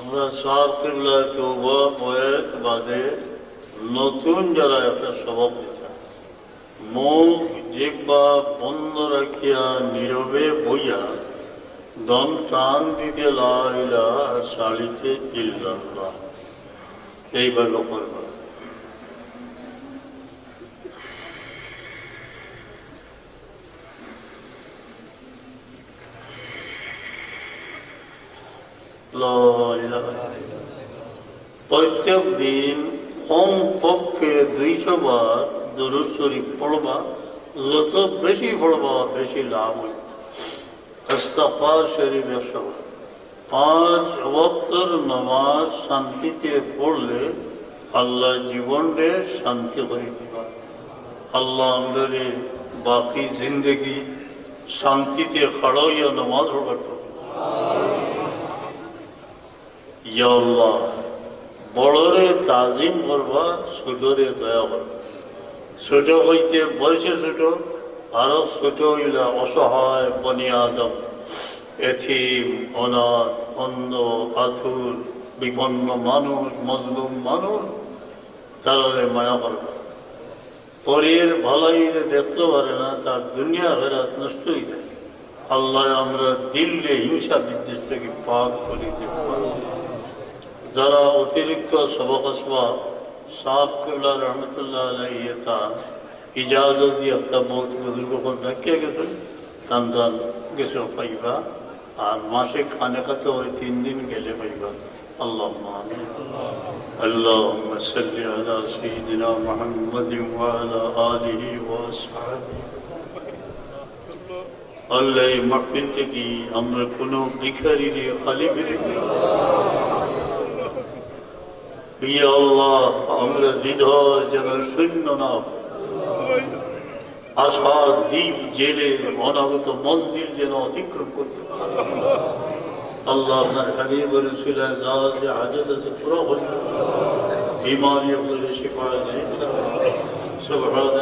আমরা সার কিবলায় তওবা বয়াত বাদে নতুন যারা একটা স্বভাব দিতে মুখ জিহ্বা বন্ধ রাখিয়া নীরবে বইয়া দম টান দিতে লা ইলাহা আর সালিতে ইল্লাল্লাহ এইভাবে করব। প্রত্যেক দিন কমপক্ষে 200 বার দুরূদ শরীফ পড়বা, যত বেশি পড়বা বেশি লাভ হয়। ইস্তিগফার শরীফ 100 বার। 5 ওয়াক্তের নামাজ শান্তিতে পড়লে আল্লাহ জীবনে শান্তি করে দিবা। আল্লাহ আমাদের বাকি জিন্দগি শান্তিতে খড়া হইয়া নামাজ পড়বা। ইয়া আল্লাহ, বড়রে তাজিম করবা, ছোটরে দয়া করবা। ছোট হইতে বয়সে ছোট, আরো ছোট হইলা অসহায় বনি আদম, এতিম, অনাথ, অন্ধ, আথুর, বিপন্ন মানুষ, মজলুম মানুষ, তারে মায়া করবা। পরের ভালাই দেখতে পারে না, তার দুনিয়া ফেরাত নষ্ট হয়ে যায়। আল্লাহ আমরা দিল্লি হিংসা বিদ্বেষ থেকে পাক করে দিতে পারি। যারা অতিরিক্ত সবক আসবাব সাহেব কিবলা রহমতুল্লাহ আলাইহি তা ইজাজত দিয়ে একটা বহুত বুজুর্গ করে রাখিয়া গেছেন, টান টান গেছে পাইবা। আর মাসে খানে খাতে ওই 3 দিন গেলে পাইবা। আল্লাহুম্মা আমিন। আল্লাহুম্মা সাল্লি আলা সাইয়্যিদিনা মুহাম্মাদিন ওয়া আলা আলিহি ওয়া আসহাবিহি। আল্লাহ এই মাহফিল থেকে আমরা কোনো ভিখারি দিয়ে খালি ফিরে ইয়া আল্লাহ, আমরা হৃদয় যেন শূন্য না, আশার দ্বীপ জেলে অনাগত মন্দির যেন অতিক্রম করতে পারে। আল্লাহ আপনার হাবিব রাসূলের নাজ যে হাজত আছে পুরো হল, বিমারিयों को शिफा दे। सुभान